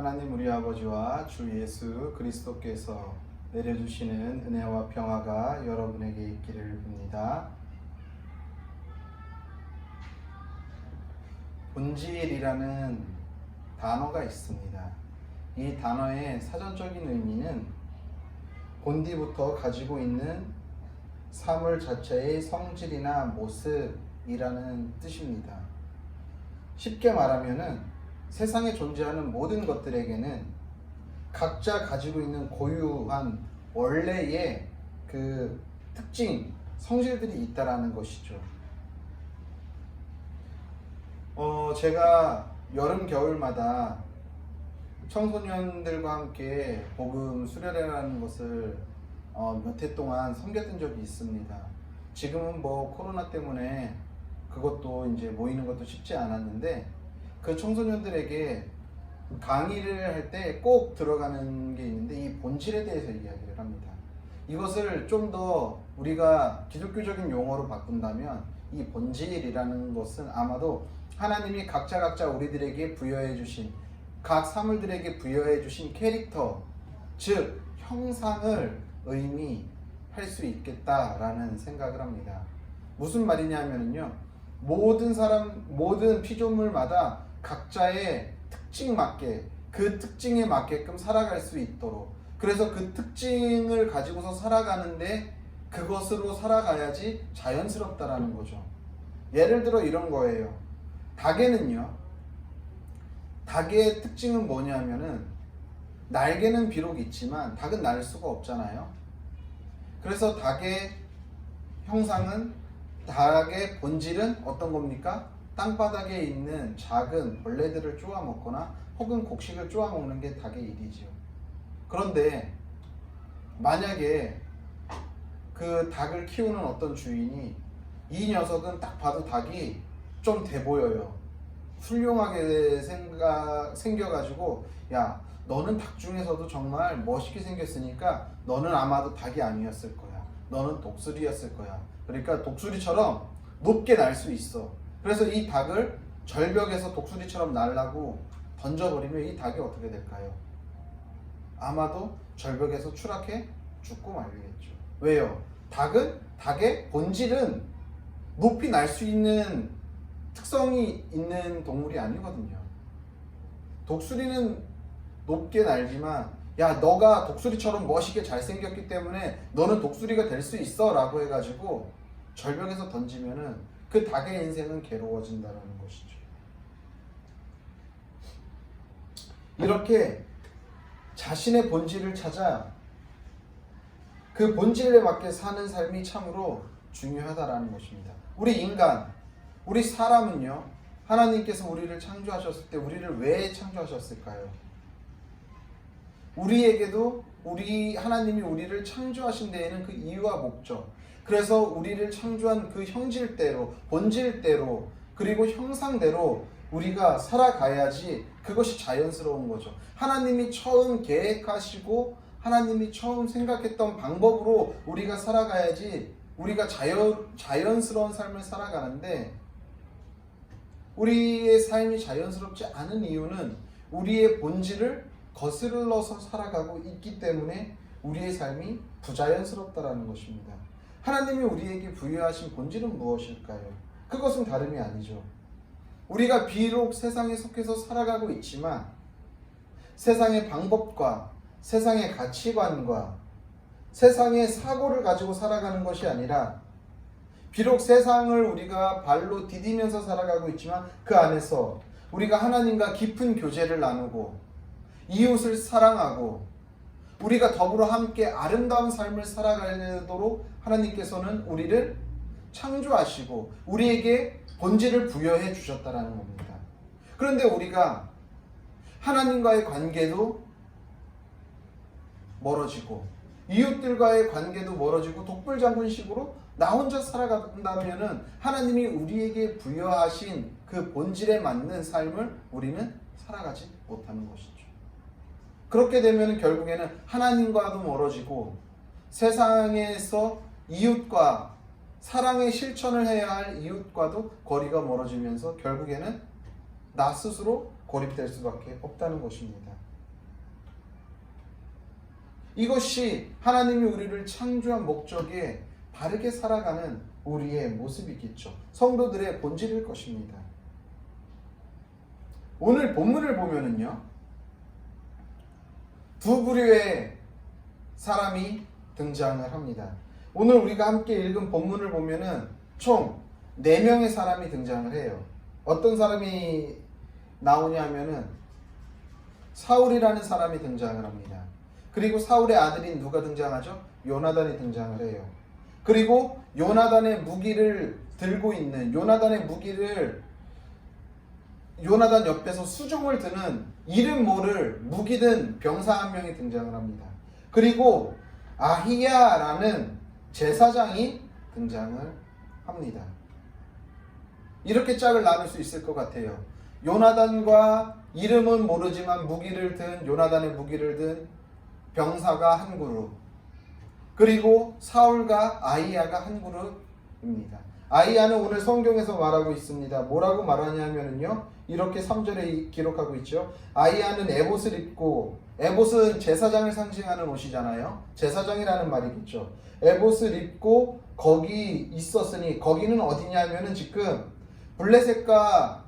하나님 우리 아버지와 주 예수 그리스도께서 내려주시는 은혜와 평화가 여러분에게 있기를 빕니다. 본질이라는 단어가 있습니다. 이 단어의 사전적인 의미는 본디부터 가지고 있는 사물 자체의 성질이나 모습이라는 뜻입니다. 쉽게 말하면은 세상에 존재하는 모든 것들에게는 각자 가지고 있는 고유한 원래의 그 특징, 성질들이 있다라는 것이죠. 제가 여름, 겨울마다 청소년들과 함께 복음 수련회라는 것을 몇 해 동안 섬겼던 적이 있습니다. 지금은 뭐 코로나 때문에 그것도 이제 모이는 것도 쉽지 않았는데 그 청소년들에게 강의를 할 때 꼭 들어가는 게 있는데 이 본질에 대해서 이야기를 합니다. 이것을 좀 더 우리가 기독교적인 용어로 바꾼다면 이 본질이라는 것은 아마도 하나님이 각자 우리들에게 부여해 주신 각 사물들에게 부여해 주신 캐릭터, 즉 형상을 의미할 수 있겠다라는 생각을 합니다. 무슨 말이냐면요, 모든 피조물마다 각자의 특징 맞게, 그 특징에 맞게끔 살아갈 수 있도록, 그래서 그 특징을 가지고서 살아가는데 그것으로 살아가야지 자연스럽다라는 거죠. 예를 들어 이런 거예요. 닭의 특징은 뭐냐면은 날개는 비록 있지만 닭은 날 수가 없잖아요. 그래서 닭의 본질은 어떤 겁니까? 땅바닥에 있는 작은 벌레들을 쪼아 먹거나 혹은 곡식을 쪼아 먹는 게 닭의 일이죠. 그런데 만약에 그 닭을 키우는 어떤 주인이 이 녀석은 딱 봐도 닭이 좀 돼 보여요. 훌륭하게 생겨가지고, 야, 너는 닭 중에서도 정말 멋있게 생겼으니까 너는 아마도 닭이 아니었을 거야. 너는 독수리였을 거야. 그러니까 독수리처럼 높게 날 수 있어. 그래서 이 닭을 절벽에서 독수리처럼 날라고 던져버리면 이 닭이 어떻게 될까요? 아마도 절벽에서 추락해 죽고 말겠죠. 왜요? 닭의 본질은 높이 날 수 있는 특성이 있는 동물이 아니거든요. 독수리는 높게 날지만, 야, 너가 독수리처럼 멋있게 잘생겼기 때문에 너는 독수리가 될 수 있어 라고 해가지고 절벽에서 던지면은 그 닭의 인생은 괴로워진다는 것이죠. 이렇게 자신의 본질을 찾아 그 본질에 맞게 사는 삶이 참으로 중요하다라는 것입니다. 우리 사람은요, 하나님께서 우리를 창조하셨을 때 우리를 왜 창조하셨을까요? 우리에게도 하나님이 우리를 창조하신 데에는 그 이유와 목적, 그래서 우리를 창조한 그 형질대로, 본질대로, 그리고 형상대로 우리가 살아가야지 그것이 자연스러운 거죠. 하나님이 처음 계획하시고 하나님이 처음 생각했던 방법으로 우리가 살아가야지 우리가 자연스러운 삶을 살아가는데, 우리의 삶이 자연스럽지 않은 이유는 우리의 본질을 거슬러서 살아가고 있기 때문에 우리의 삶이 부자연스럽다라는 것입니다. 하나님이 우리에게 부여하신 본질은 무엇일까요? 그것은 다름이 아니죠. 우리가 비록 세상에 속해서 살아가고 있지만 세상의 방법과 세상의 가치관과 세상의 사고를 가지고 살아가는 것이 아니라, 비록 세상을 우리가 발로 디디면서 살아가고 있지만 그 안에서 우리가 하나님과 깊은 교제를 나누고 이웃을 사랑하고 우리가 더불어 함께 아름다운 삶을 살아가도록 하나님께서는 우리를 창조하시고 우리에게 본질을 부여해 주셨다라는 겁니다. 그런데 우리가 하나님과의 관계도 멀어지고 이웃들과의 관계도 멀어지고 독불장군식으로 나 혼자 살아간다면은 하나님이 우리에게 부여하신 그 본질에 맞는 삶을 우리는 살아가지 못하는 것이죠. 그렇게 되면 결국에는 하나님과도 멀어지고 세상에서 이웃과 사랑의 실천을 해야 할 이웃과도 거리가 멀어지면서 결국에는 나 스스로 고립될 수밖에 없다는 것입니다. 이것이 하나님이 우리를 창조한 목적에 바르게 살아가는 우리의 모습이겠죠. 성도들의 본질일 것입니다. 오늘 본문을 보면은요, 두 부류의 사람이 등장을 합니다. 오늘 우리가 함께 읽은 본문을 보면은 총 4명의 사람이 등장을 해요. 어떤 사람이 나오냐 하면은 사울이라는 사람이 등장을 합니다. 그리고 사울의 아들인 누가 등장하죠? 요나단이 등장을 해요. 그리고 요나단의 무기를 들고 있는, 요나단 옆에서 수종을 드는 이름 모를 무기든 병사 한 명이 등장을 합니다. 그리고 아히야라는 제사장이 등장을 합니다. 이렇게 짝을 나눌 수 있을 것 같아요. 요나단과 이름은 모르지만 요나단의 무기를 든 병사가 한 그룹, 그리고 사울과 아히야가 한 그룹입니다. 아히야는 오늘 성경에서 말하고 있습니다. 뭐라고 말하냐면요, 이렇게 3절에 기록하고 있죠. 아히야는 에봇을 입고, 에봇은 제사장을 상징하는 옷이잖아요. 제사장이라는 말이겠죠. 에봇을 입고 거기 있었으니, 거기는 어디냐면은 지금 블레셋과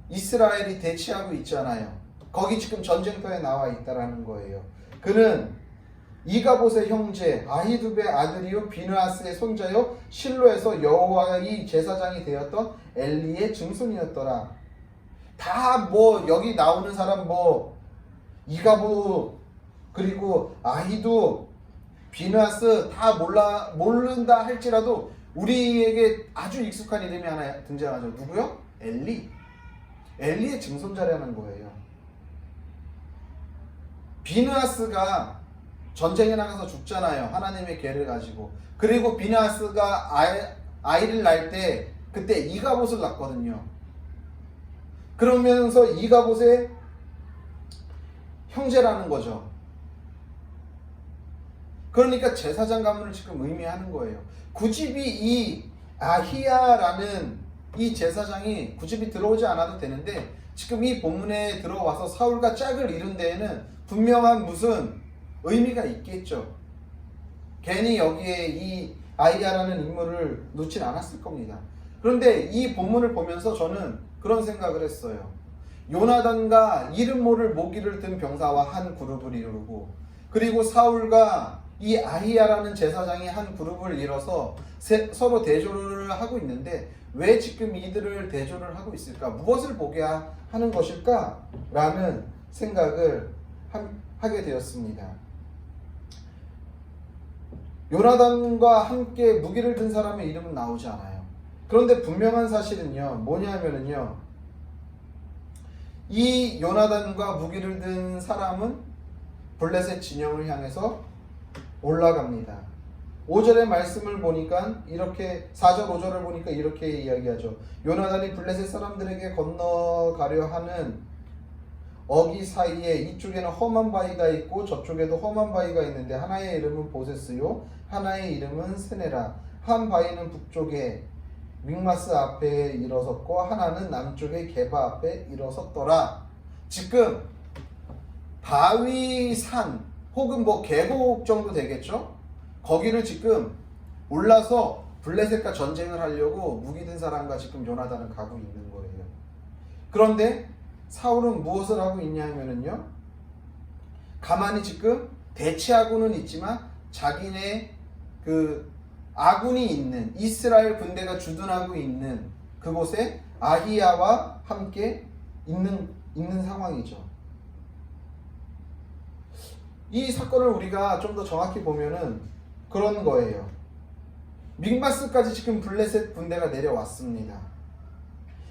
이스라엘이 대치하고 있잖아요. 거기 지금 전쟁터에 나와 있다라는 거예요. 그는 이가봇의 형제 아히두베의 아들이요 비느하스의 손자요 실로에서 여호와의 제사장이 되었던 엘리의 증손이었더라. 다 여기 나오는 사람 이가봇 그리고 아히두 비느하스 다 모른다 할지라도 우리에게 아주 익숙한 이름이 하나 등장하죠. 누구요? 엘리의 증손자라는 거예요. 비느하스가 전쟁에 나가서 죽잖아요. 하나님의 계를 가지고. 그리고 비느하스가 아이를 낳을 때 그때 이가봇을 낳거든요. 그러면서 이가봇의 형제라는 거죠. 그러니까 제사장 가문을 지금 의미하는 거예요. 굳이 이 아히야라는 이 제사장이 굳이 들어오지 않아도 되는데 지금 이 본문에 들어와서 사울과 짝을 이룬 데에는 분명한 무슨 의미가 있겠죠. 괜히 여기에 이 아히야라는 인물을 놓진 않았을 겁니다. 그런데 이 본문을 보면서 저는 그런 생각을 했어요. 요나단과 이름 모를 모기를 든 병사와 한 그룹을 이루고, 그리고 사울과 이 아히야라는 제사장이 한 그룹을 이뤄서 서로 대조를 하고 있는데 왜 지금 이들을 대조를 하고 있을까? 무엇을 보게 하는 것일까? 라는 생각을 하게 되었습니다. 요나단과 함께 무기를 든 사람의 이름은 나오지 않아요. 그런데 분명한 사실은요, 뭐냐면은요, 이 요나단과 무기를 든 사람은 블레셋 진영을 향해서 올라갑니다. 5절의 말씀을 보니까 이렇게 4절 5절을 보니까 이렇게 이야기하죠. 요나단이 블레셋 사람들에게 건너가려 하는 어기 사이에 이쪽에는 험한 바위가 있고 저쪽에도 험한 바위가 있는데 하나의 이름은 보세스요 하나의 이름은 스네라. 한 바위는 북쪽에 믹마스 앞에 일어섰고 하나는 남쪽에 게바 앞에 일어섰더라. 지금 바위산 혹은 계곡 정도 되겠죠? 거기를 지금 올라서 블레셋과 전쟁을 하려고 무기 든 사람과 지금 요나단은 가고 있는 거예요. 그런데 사울은 무엇을 하고 있냐면은요, 가만히 지금 대치하고는 있지만 자기네 아군이 있는 이스라엘 군대가 주둔하고 있는 그곳에 아히야와 함께 있는 상황이죠. 이 사건을 우리가 좀 더 정확히 보면은 그런 거예요. 믹마스까지 지금 블레셋 군대가 내려왔습니다.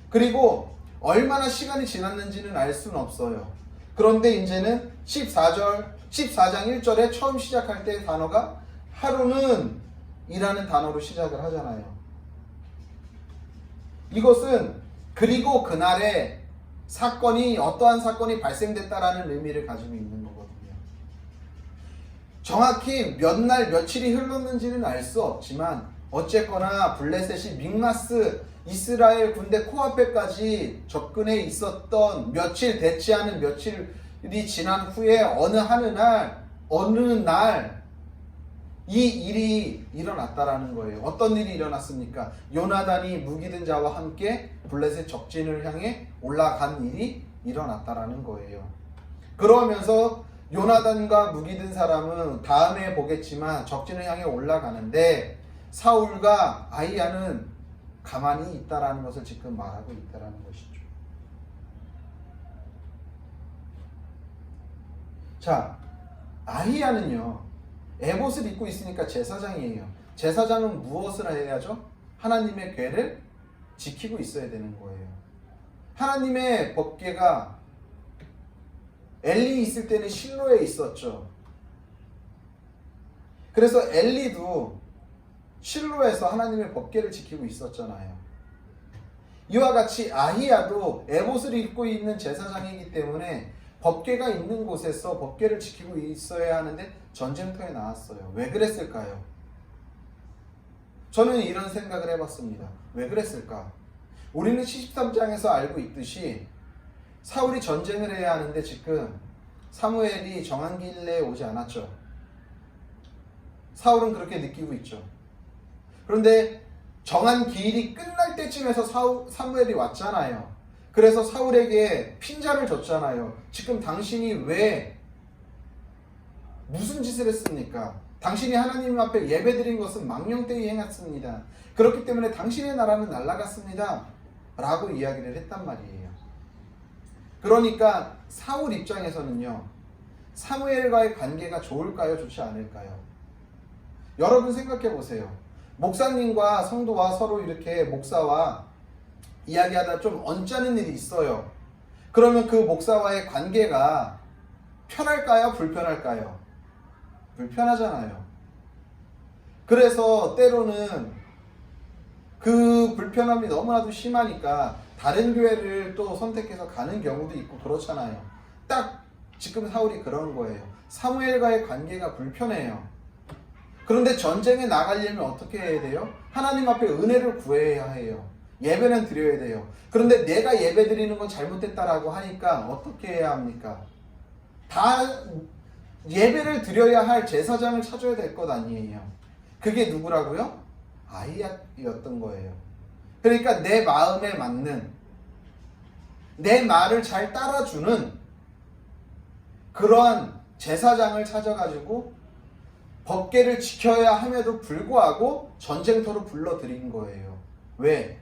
그리고 얼마나 시간이 지났는지는 알 수는 없어요. 그런데 이제는 14장 1절에 처음 시작할 때 단어가 하루는 이라는 단어로 시작을 하잖아요. 이것은 그리고 그날에 어떠한 사건이 발생됐다라는 의미를 가지고 있는 거거든요. 정확히 몇 날 며칠이 흘렀는지는 알 수 없지만 어쨌거나 블레셋이 믹마스 이스라엘 군대 코앞에까지 접근해 있었던 대치하는 며칠이 지난 후에 어느 하느 날 어느 날 이 일이 일어났다라는 거예요. 어떤 일이 일어났습니까? 요나단이 무기 든 자와 함께 블레셋 적진을 향해 올라간 일이 일어났다라는 거예요. 그러면서 요나단과 무기 든 사람은 다음에 보겠지만 적진을 향해 올라가는데 사울과 아히야는 가만히 있다라는 것을 지금 말하고 있다라는 것이죠. 자, 아히야는요, 에봇을 입고 있으니까 제사장이에요. 제사장은 무엇을 해야죠? 하나님의 궤를 지키고 있어야 되는 거예요. 하나님의 법궤가 엘리 있을 때는 실로에 있었죠. 그래서 엘리도 실로에서 하나님의 법궤를 지키고 있었잖아요. 이와 같이 아히야도 에봇을 입고 있는 제사장이기 때문에 법궤가 있는 곳에서 법궤를 지키고 있어야 하는데 전쟁터에 나왔어요. 왜 그랬을까요? 저는 이런 생각을 해봤습니다. 왜 그랬을까? 우리는 73장에서 알고 있듯이 사울이 전쟁을 해야 하는데 지금 사무엘이 정한 길에 오지 않았죠. 사울은 그렇게 느끼고 있죠. 그런데 정한 기일이 끝날 때쯤에서 사무엘이 왔잖아요. 그래서 사울에게 핀잔을 줬잖아요. 지금 당신이 왜 무슨 짓을 했습니까? 당신이 하나님 앞에 예배드린 것은 망령되이 행했습니다. 그렇기 때문에 당신의 나라는 날아갔습니다. 라고 이야기를 했단 말이에요. 그러니까 사울 입장에서는요, 사무엘과의 관계가 좋을까요? 좋지 않을까요? 여러분 생각해 보세요. 목사님과 성도와 서로 이렇게 목사와 이야기하다 좀 언짢은 일이 있어요. 그러면 그 목사와의 관계가 편할까요? 불편할까요? 불편하잖아요. 그래서 때로는 그 불편함이 너무나도 심하니까 다른 교회를 또 선택해서 가는 경우도 있고 그렇잖아요. 딱 지금 사울이 그런 거예요. 사무엘과의 관계가 불편해요. 그런데 전쟁에 나가려면 어떻게 해야 돼요? 하나님 앞에 은혜를 구해야 해요. 예배는 드려야 돼요. 그런데 내가 예배 드리는 건 잘못됐다라고 하니까 어떻게 해야 합니까? 다 예배를 드려야 할 제사장을 찾아야 될 것 아니에요. 그게 누구라고요? 아히야였던 거예요. 그러니까 내 마음에 맞는, 내 말을 잘 따라주는 그러한 제사장을 찾아가지고 법궤를 지켜야 함에도 불구하고 전쟁터로 불러들인 거예요. 왜?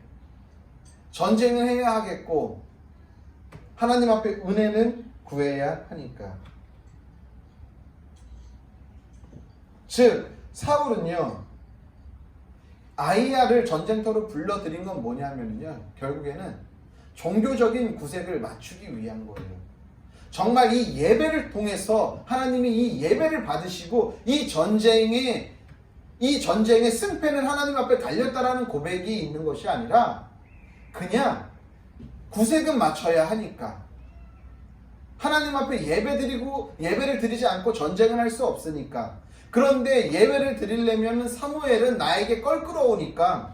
전쟁을 해야 하겠고 하나님 앞에 은혜는 구해야 하니까. 즉 사울은요, 아히야를 전쟁터로 불러들인 건 뭐냐면요, 결국에는 종교적인 구색을 맞추기 위한 거예요. 정말 이 예배를 통해서 하나님이 이 예배를 받으시고 이 전쟁의 승패는 하나님 앞에 달렸다라는 고백이 있는 것이 아니라 그냥 구색은 맞춰야 하니까. 하나님 앞에 예배를 드리지 않고 전쟁을 할 수 없으니까. 그런데 예배를 드리려면 사무엘은 나에게 껄끄러우니까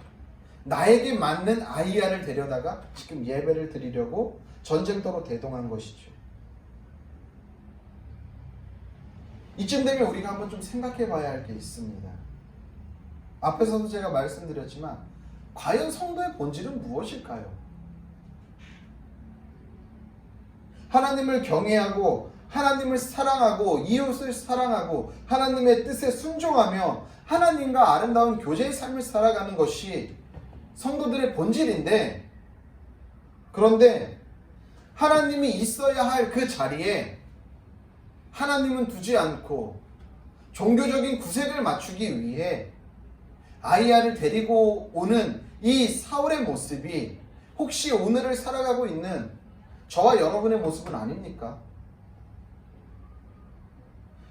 나에게 맞는 아히야를 데려다가 지금 예배를 드리려고 전쟁터로 대동한 것이죠. 이쯤 되면 우리가 한번 좀 생각해 봐야 할 게 있습니다. 앞에서도 제가 말씀드렸지만 과연 성도의 본질은 무엇일까요? 하나님을 경외하고 하나님을 사랑하고 이웃을 사랑하고 하나님의 뜻에 순종하며 하나님과 아름다운 교제의 삶을 살아가는 것이 성도들의 본질인데, 그런데 하나님이 있어야 할 그 자리에 하나님은 두지 않고 종교적인 구색을 맞추기 위해 아히야를 데리고 오는 이 사울의 모습이 혹시 오늘을 살아가고 있는 저와 여러분의 모습은 아닙니까?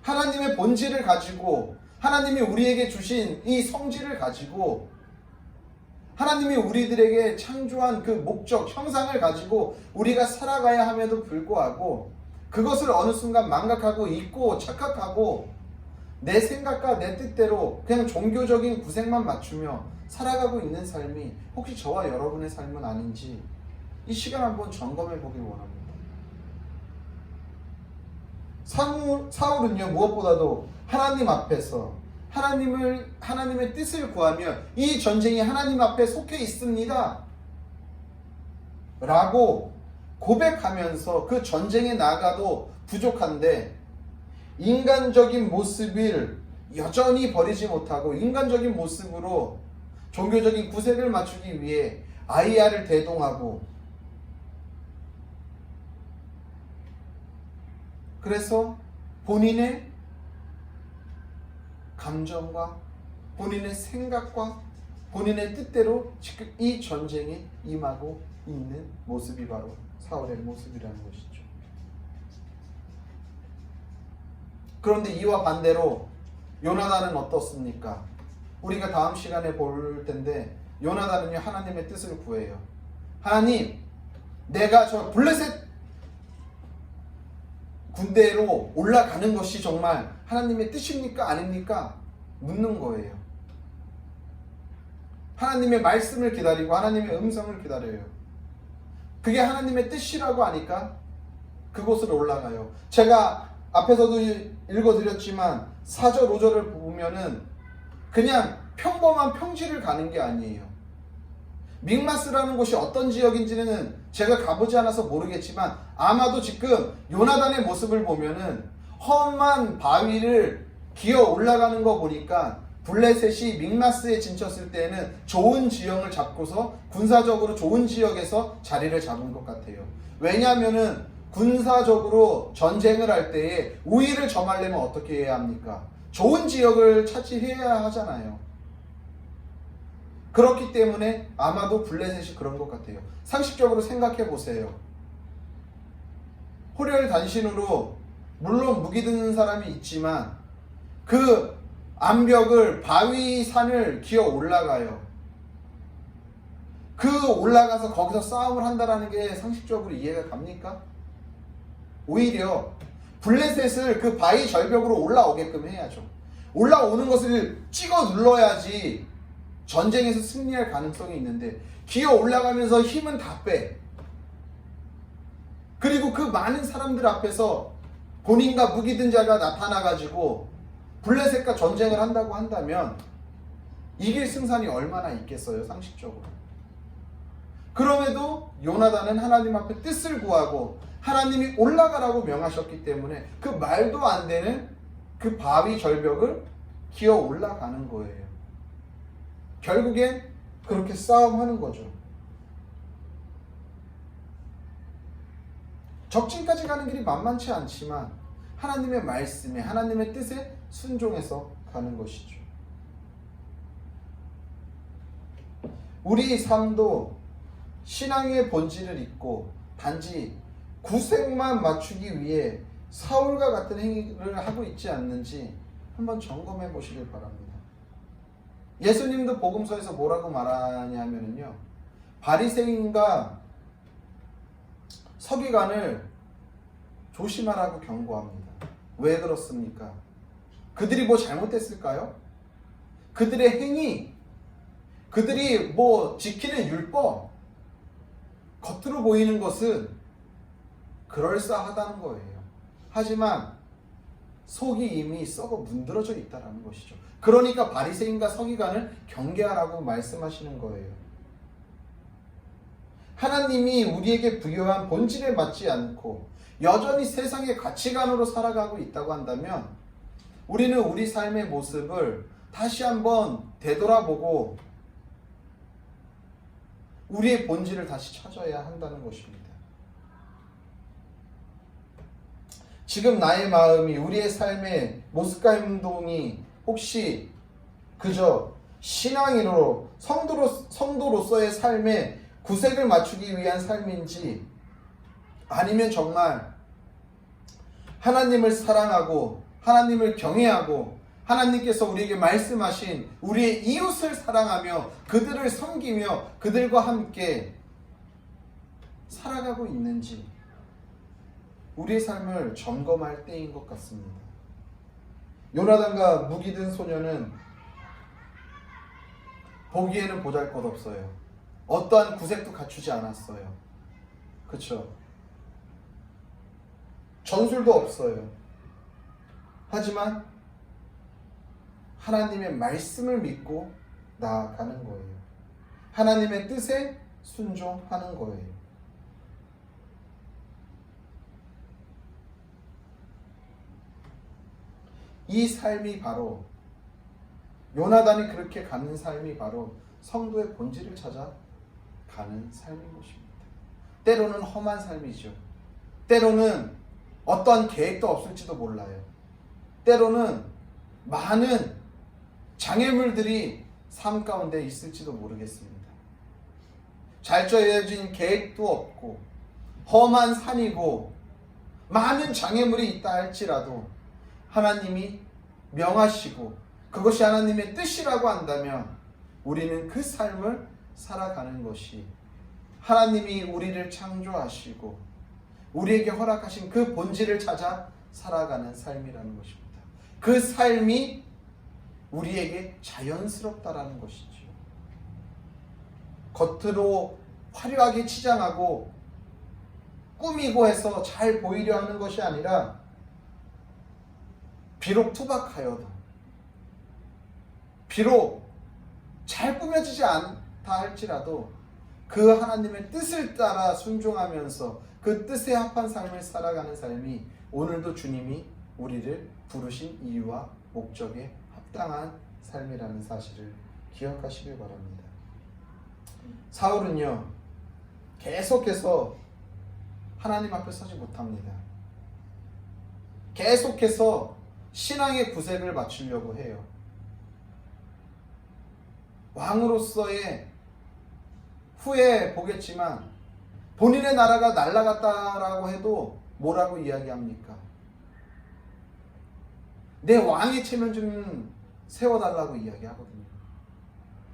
하나님의 본질을 가지고, 하나님이 우리에게 주신 이 성질을 가지고, 하나님이 우리들에게 창조한 그 목적, 형상을 가지고 우리가 살아가야 함에도 불구하고 그것을 어느 순간 망각하고 잊고 착각하고 내 생각과 내 뜻대로 그냥 종교적인 구색만 맞추며 살아가고 있는 삶이 혹시 저와 여러분의 삶은 아닌지 이 시간 한번 점검해 보길 원합니다. 사울은요 무엇보다도 하나님 앞에서 하나님의 뜻을 구하며 이 전쟁이 하나님 앞에 속해 있습니다 라고 고백하면서 그 전쟁에 나가도 부족한데 인간적인 모습을 여전히 버리지 못하고 인간적인 모습으로 종교적인 구색을 맞추기 위해 아이야를 대동하고, 그래서 본인의 감정과 본인의 생각과 본인의 뜻대로 지금 이 전쟁에 임하고 있는 모습이 바로 사울의 모습이라는 것이죠. 그런데 이와 반대로 요나단은 어떻습니까? 우리가 다음 시간에 볼 텐데 요나단은요 하나님의 뜻을 구해요. 하나님, 내가 저 블레셋 군대로 올라가는 것이 정말 하나님의 뜻입니까? 아닙니까? 묻는 거예요. 하나님의 말씀을 기다리고 하나님의 음성을 기다려요. 그게 하나님의 뜻이라고 하니까 그곳으로 올라가요. 제가 앞에서도 읽어드렸지만 4절 5절을 보면은 그냥 평범한 평지를 가는 게 아니에요. 믹마스라는 곳이 어떤 지역인지는 제가 가보지 않아서 모르겠지만 아마도 지금 요나단의 모습을 보면은 험한 바위를 기어 올라가는 거 보니까 블레셋이 믹마스에 진쳤을 때는 좋은 지형을 잡고서 군사적으로 좋은 지역에서 자리를 잡은 것 같아요. 왜냐하면은 군사적으로 전쟁을 할 때에 우위를 점하려면 어떻게 해야 합니까? 좋은 지역을 차지해야 하잖아요. 그렇기 때문에 아마도 블레셋이 그런 것 같아요. 상식적으로 생각해 보세요. 호련단신으로 물론 무기 드는 사람이 있지만 그 암벽을 바위 산을 기어 올라가요. 그 올라가서 거기서 싸움을 한다라는 게 상식적으로 이해가 갑니까? 오히려 블레셋을 그 바위 절벽으로 올라오게끔 해야죠. 올라오는 것을 찍어 눌러야지 전쟁에서 승리할 가능성이 있는데 기어 올라가면서 힘은 다 빼. 그리고 그 많은 사람들 앞에서 본인과 무기 든 자가 나타나가지고 블레셋과 전쟁을 한다고 한다면 이길 승산이 얼마나 있겠어요, 상식적으로. 그럼에도 요나단은 하나님 앞에 뜻을 구하고 하나님이 올라가라고 명하셨기 때문에 그 말도 안 되는 그 바위 절벽을 기어 올라가는 거예요. 결국엔 그렇게 싸움하는 거죠. 적진까지 가는 길이 만만치 않지만 하나님의 말씀에 하나님의 뜻에 순종해서 가는 것이죠. 우리 삶도 신앙의 본질을 잊고 단지 구색만 맞추기 위해 사울과 같은 행위를 하고 있지 않는지 한번 점검해 보시길 바랍니다. 예수님도 복음서에서 뭐라고 말하냐면요, 바리새인과 서기관을 조심하라고 경고합니다. 왜 그렇습니까? 그들이 뭐 잘못했을까요? 그들의 행위, 그들이 뭐 지키는 율법, 겉으로 보이는 것은 그럴싸하다는 거예요. 하지만 속이 이미 썩어 문드러져 있다는 것이죠. 그러니까 바리새인과 서기관을 경계하라고 말씀하시는 거예요. 하나님이 우리에게 부여한 본질에 맞지 않고 여전히 세상의 가치관으로 살아가고 있다고 한다면 우리는 우리 삶의 모습을 다시 한번 되돌아보고 우리의 본질을 다시 찾아야 한다는 것입니다. 지금 나의 마음이, 우리의 삶의 모습과 행동이 혹시 그저 신앙인으로 성도로서의 삶에 구색을 맞추기 위한 삶인지, 아니면 정말 하나님을 사랑하고 하나님을 경외하고 하나님께서 우리에게 말씀하신 우리의 이웃을 사랑하며 그들을 섬기며 그들과 함께 살아가고 있는지 우리의 삶을 점검할 때인 것 같습니다. 요나단과 무기 든 소녀는 보기에는 보잘것없어요. 어떠한 구색도 갖추지 않았어요. 그렇죠? 전술도 없어요. 하지만 하나님의 말씀을 믿고 나아가는 거예요. 하나님의 뜻에 순종하는 거예요. 이 삶이 바로, 요나단이 그렇게 가는 삶이 바로 성도의 본질을 찾아 가는 삶인 것입니다. 때로는 험한 삶이죠. 때로는 어떠한 계획도 없을지도 몰라요. 때로는 많은 장애물들이 삶 가운데 있을지도 모르겠습니다. 잘 짜여진 계획도 없고 험한 산이고 많은 장애물이 있다 할지라도 하나님이 명하시고 그것이 하나님의 뜻이라고 한다면 우리는 그 삶을 살아가는 것이 하나님이 우리를 창조하시고 우리에게 허락하신 그 본질을 찾아 살아가는 삶이라는 것입니다. 그 삶이 우리에게 자연스럽다라는 것이죠. 겉으로 화려하게 치장하고 꾸미고 해서 잘 보이려 하는 것이 아니라 비록 투박하여도 비록 잘 꾸며지지 않다 할지라도 그 하나님의 뜻을 따라 순종하면서 그 뜻에 합한 삶을 살아가는 삶이 오늘도 주님이 우리를 부르신 이유와 목적에 합당한 삶이라는 사실을 기억하시길 바랍니다. 사울은요, 계속해서 하나님 앞에 서지 못합니다. 계속해서 신앙의 구색을 맞추려고 해요. 왕으로서의 후에 보겠지만 본인의 나라가 날아갔다라고 해도 뭐라고 이야기합니까? 내 왕의 체면 좀 세워달라고 이야기하거든요.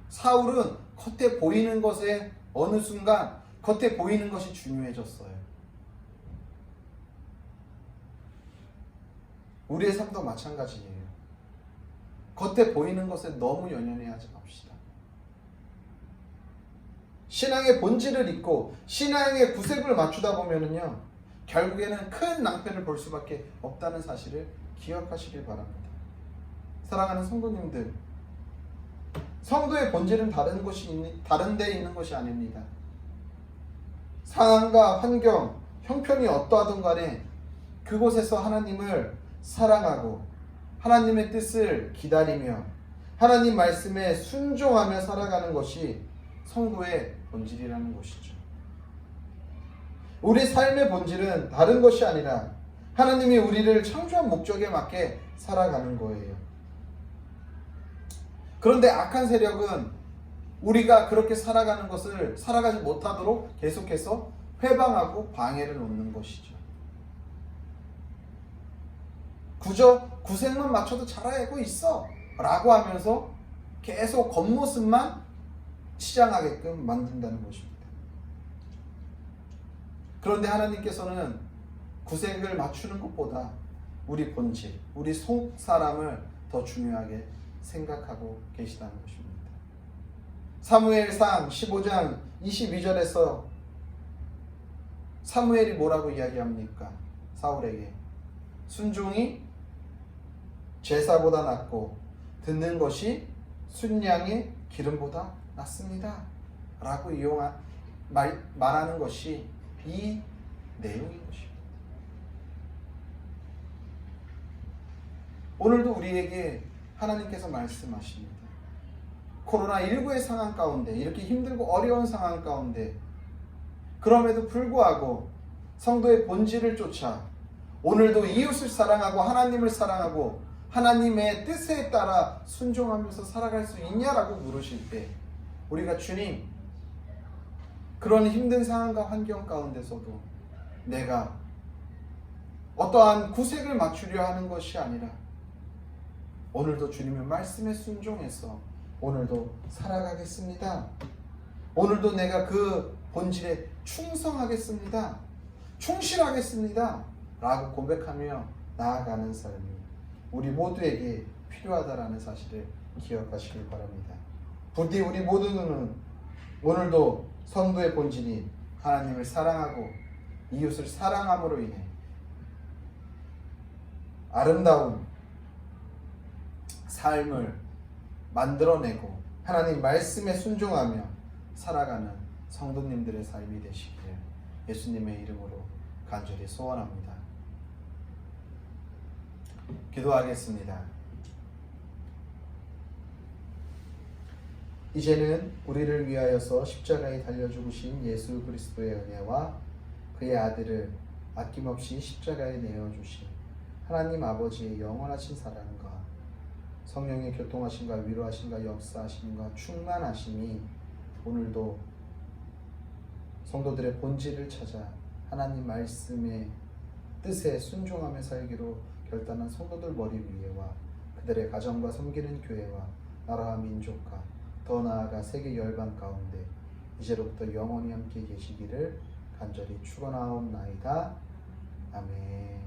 사울은 겉에 보이는 것에 어느 순간 겉에 보이는 것이 중요해졌어요. 우리의 삶도 마찬가지예요. 겉에 보이는 것에 너무 연연해하지 맙시다. 신앙의 본질을 잊고 신앙의 구색을 맞추다 보면은요, 결국에는 큰 낭패를 볼 수밖에 없다는 사실을 기억하시길 바랍니다. 사랑하는 성도님들, 성도의 본질은 다른 데 있는 것이 아닙니다. 상황과 환경, 형편이 어떠하든 간에 그곳에서 하나님을 사랑하고 하나님의 뜻을 기다리며 하나님 말씀에 순종하며 살아가는 것이 성도의 본질이라는 것이죠. 우리 삶의 본질은 다른 것이 아니라 하나님이 우리를 창조한 목적에 맞게 살아가는 거예요. 그런데 악한 세력은 우리가 그렇게 살아가는 것을 살아가지 못하도록 계속해서 회방하고 방해를 놓는 것이죠. 그저 구색만 맞춰도 잘 알고 있어 라고 하면서 계속 겉모습만 치장하게끔 만든다는 것입니다. 그런데 하나님께서는 구색을 맞추는 것보다 우리 본질, 우리 속 사람을 더 중요하게 생각하고 계시다는 것입니다. 사무엘상 15장 22절에서 사무엘이 뭐라고 이야기합니까? 사울에게 순종이 제사보다 낫고 듣는 것이 순양의 기름보다 낫습니다 라고 말하는 것이 이 내용인 것입니다. 오늘도 우리에게 하나님께서 말씀하십니다. 코로나19의 상황 가운데, 이렇게 힘들고 어려운 상황 가운데 그럼에도 불구하고 성도의 본질을 쫓아 오늘도 이웃을 사랑하고 하나님을 사랑하고 하나님의 뜻에 따라 순종하면서 살아갈 수 있냐라고 물으실 때 우리가 주님, 그런 힘든 상황과 환경 가운데서도 내가 어떠한 구색을 맞추려 하는 것이 아니라 오늘도 주님의 말씀에 순종해서 오늘도 살아가겠습니다. 오늘도 내가 그 본질에 충성하겠습니다. 충실하겠습니다 라고 고백하며 나아가는 삶이 우리 모두에게 필요하다라는 사실을 기억하시길 바랍니다. 부디 우리 모두는 오늘도 성도의 본질이 하나님을 사랑하고 이웃을 사랑함으로 인해 아름다운 삶을 만들어내고 하나님 말씀에 순종하며 살아가는 성도님들의 삶이 되시기를 예수님의 이름으로 간절히 소원합니다. 기도하겠습니다. 이제는 우리를 위하여서 십자가에 달려 죽으신 예수 그리스도의 은혜와 그의 아들을 아낌없이 십자가에 내어주신 하나님 아버지의 영원하신 사랑과 성령의 교통하심과 위로하심과 역사하심과 충만하심이 오늘도 성도들의 본질을 찾아 하나님 말씀의 뜻에 순종하며 살기로 결단한 성도들 머리 위에와 그들의 가정과 섬기는 교회와 나라와 민족과 더 나아가 세계 열방 가운데 이제로부터 영원히 함께 계시기를 간절히 축원하옵나이다. 아멘.